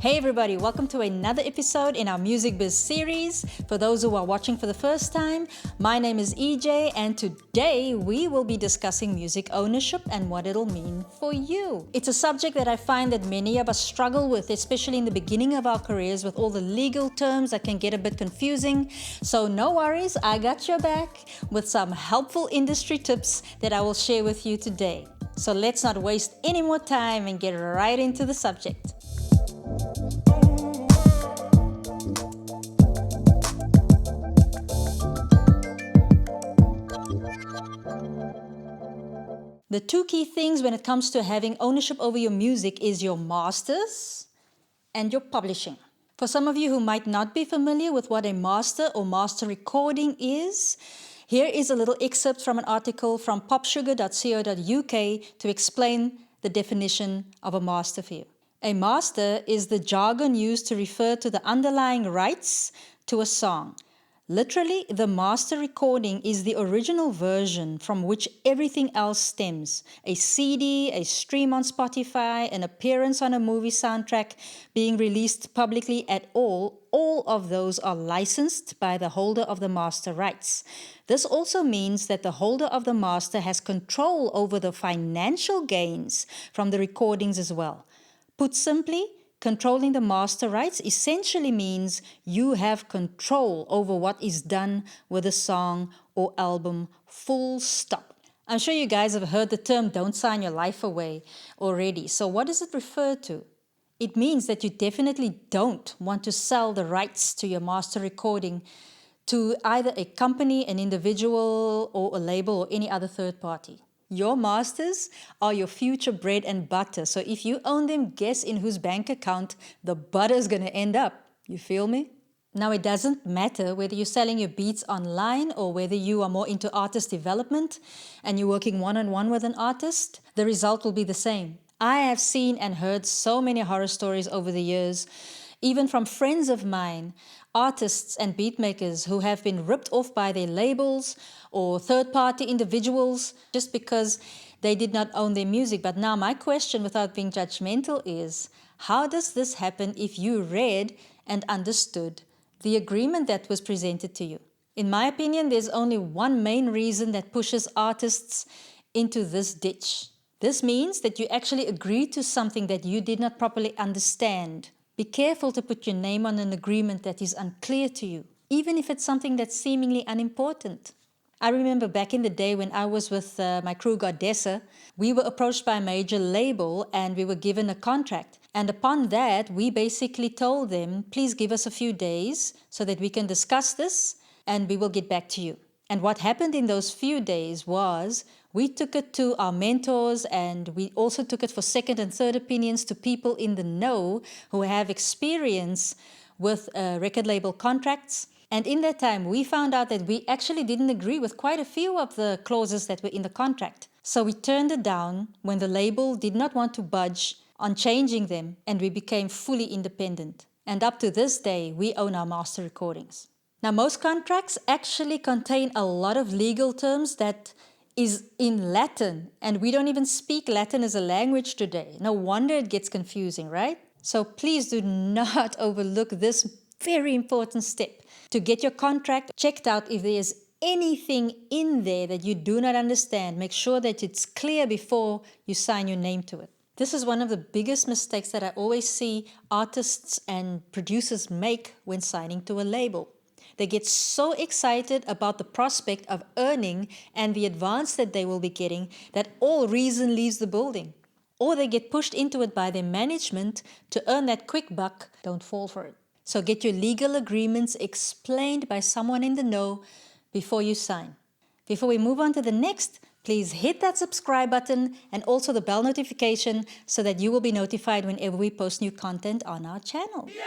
Hey everybody, welcome to another episode in our Music Biz series. For those who are watching for the first time, my name is EJ and today we will be discussing music ownership and what it'll mean for you. It's a subject that I find that many of us struggle with, especially in the beginning of our careers with all the legal terms that can get a bit confusing. So no worries, I got your back with some helpful industry tips that I will share with you today. So let's not waste any more time and get right into the subject. The two key things when it comes to having ownership over your music is your masters and your publishing. For some of you who might not be familiar with what a master or master recording is, here is a little excerpt from an article from popsugar.co.uk to explain the definition of a master for you. A master is the jargon used to refer to the underlying rights to a song. Literally, the master recording is the original version from which everything else stems. A CD, a stream on Spotify, an appearance on a movie soundtrack, being released publicly at all of those are licensed by the holder of the master rights. This also means that the holder of the master has control over the financial gains from the recordings as well. Put simply, controlling the master rights essentially means you have control over what is done with a song or album, full stop. I'm sure you guys have heard the term "don't sign your life away" already. So what does it refer to? It means that you definitely don't want to sell the rights to your master recording to either a company, an individual, or a label, or any other third party. Your masters are your future bread and butter. So if you own them, guess in whose bank account the butter is going to end up. You feel me? Now, it doesn't matter whether you're selling your beats online or whether you are more into artist development and you're working one-on-one with an artist, the result will be the same. I have seen and heard so many horror stories over the years, even from friends of mine, artists and beatmakers who have been ripped off by their labels or third-party individuals just because they did not own their music. But now my question, without being judgmental, is how does this happen if you read and understood the agreement that was presented to you? In my opinion, there's only one main reason that pushes artists into this ditch. This means that you actually agreed to something that you did not properly understand. Be careful to put your name on an agreement that is unclear to you, even if it's something that's seemingly unimportant. I remember back in the day when I was with my crew Goddessa, we were approached by a major label and we were given a contract. And upon that, we basically told them, please give us a few days so that we can discuss this and we will get back to you. And what happened in those few days was we took it to our mentors and we also took it for second and third opinions to people in the know who have experience with record label contracts. And in that time, we found out that we actually didn't agree with quite a few of the clauses that were in the contract. So we turned it down when the label did not want to budge on changing them, and we became fully independent. And up to this day, we own our master recordings. Now, most contracts actually contain a lot of legal terms that is in Latin, and we don't even speak Latin as a language today. No wonder it gets confusing, right? So please do not overlook this very important step. To get your contract checked out, if there's anything in there that you do not understand, make sure that it's clear before you sign your name to it. This is one of the biggest mistakes that I always see artists and producers make when signing to a label. They get so excited about the prospect of earning and the advance that they will be getting that all reason leaves the building. Or they get pushed into it by their management to earn that quick buck. Don't fall for it. So get your legal agreements explained by someone in the know before you sign. Before we move on to the next, please hit that subscribe button and also the bell notification so that you will be notified whenever we post new content on our channel. Yeah!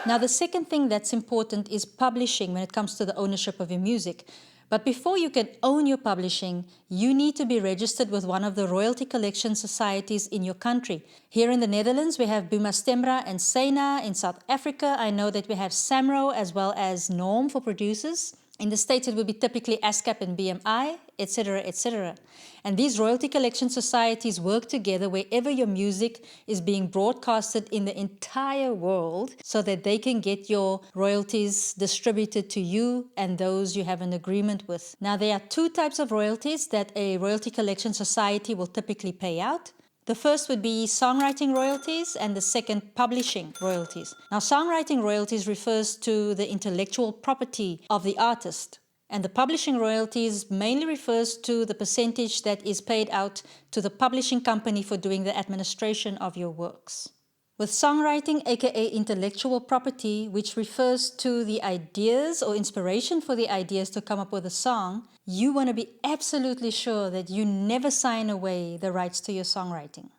Now, the second thing that's important is publishing when it comes to the ownership of your music. But before you can own your publishing, you need to be registered with one of the royalty collection societies in your country. Here in the Netherlands, we have Buma Stemra and Sena. In South Africa, I know that we have Samro as well as Norm for producers. In the States, it would be typically ASCAP and BMI, etc., etc. And these royalty collection societies work together wherever your music is being broadcasted in the entire world so that they can get your royalties distributed to you and those you have an agreement with. Now, there are two types of royalties that a royalty collection society will typically pay out. The first would be songwriting royalties and the second publishing royalties. Now, songwriting royalties refers to the intellectual property of the artist, and the publishing royalties mainly refers to the percentage that is paid out to the publishing company for doing the administration of your works. With songwriting, aka intellectual property, which refers to the ideas or inspiration for the ideas to come up with a song, you want to be absolutely sure that you never sign away the rights to your songwriting.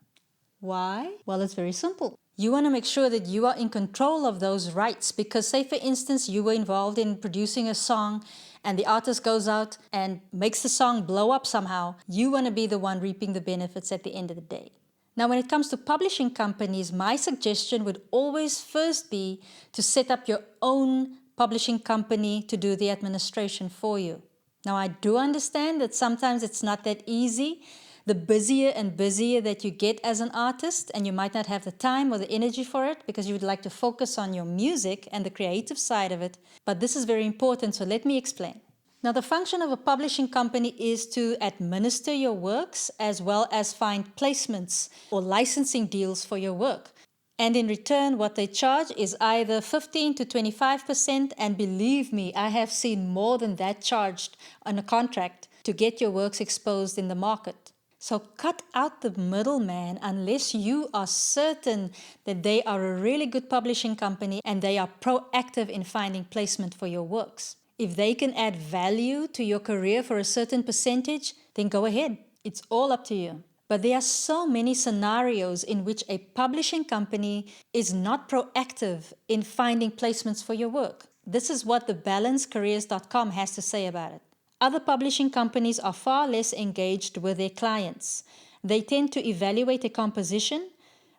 Why? Well, it's very simple. You want to make sure that you are in control of those rights because, say for instance, you were involved in producing a song and the artist goes out and makes the song blow up somehow. You want to be the one reaping the benefits at the end of the day. Now, when it comes to publishing companies, my suggestion would always first be to set up your own publishing company to do the administration for you. Now, I do understand that sometimes it's not that easy. The busier and busier that you get as an artist, and you might not have the time or the energy for it because you would like to focus on your music and the creative side of it. But this is very important, so let me explain. Now, the function of a publishing company is to administer your works as well as find placements or licensing deals for your work. And in return, what they charge is either 15 to 25%, and believe me, I have seen more than that charged on a contract to get your works exposed in the market. So cut out the middleman unless you are certain that they are a really good publishing company and they are proactive in finding placement for your works. If they can add value to your career for a certain percentage, then go ahead. It's all up to you. But there are so many scenarios in which a publishing company is not proactive in finding placements for your work. This is what thebalancecareers.com has to say about it. Other publishing companies are far less engaged with their clients. They tend to evaluate a composition,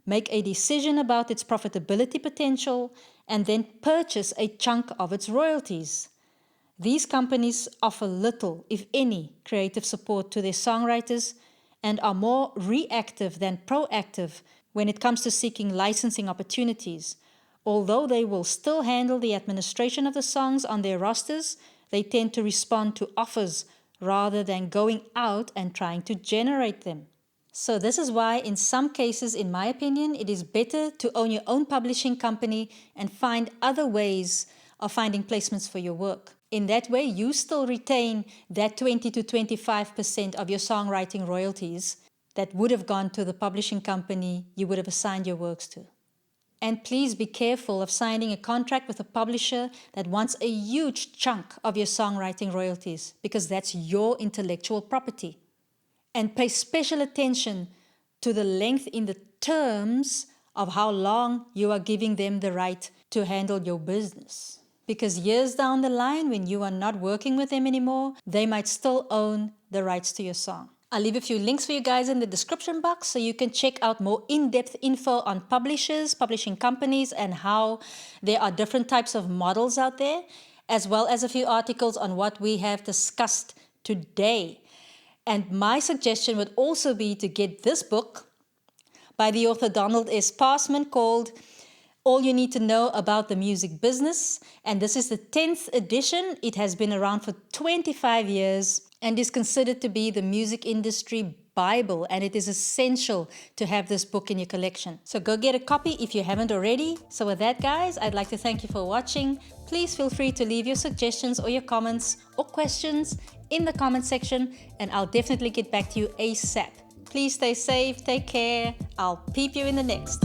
make a decision about its profitability potential, and then purchase a chunk of its royalties. These companies offer little, if any, creative support to their songwriters and are more reactive than proactive when it comes to seeking licensing opportunities. Although they will still handle the administration of the songs on their rosters, they tend to respond to offers rather than going out and trying to generate them. So this is why in some cases, in my opinion, it is better to own your own publishing company and find other ways of finding placements for your work. In that way, you still retain that 20 to 25% of your songwriting royalties that would have gone to the publishing company you would have assigned your works to. And please be careful of signing a contract with a publisher that wants a huge chunk of your songwriting royalties because that's your intellectual property. And pay special attention to the length in the terms of how long you are giving them the right to handle your business. Because years down the line, when you are not working with them anymore, they might still own the rights to your song. I'll leave a few links for you guys in the description box so you can check out more in-depth info on publishers, publishing companies, and how there are different types of models out there, as well as a few articles on what we have discussed today. And my suggestion would also be to get this book by the author Donald S. Passman called All You Need to Know About the Music Business. And this is the 10th edition. It has been around for 25 years and is considered to be the music industry Bible. And it is essential to have this book in your collection. So go get a copy if you haven't already. So with that, guys, I'd like to thank you for watching. Please feel free to leave your suggestions or your comments or questions in the comment section, and I'll definitely get back to you ASAP. Please stay safe, take care. I'll peep you in the next.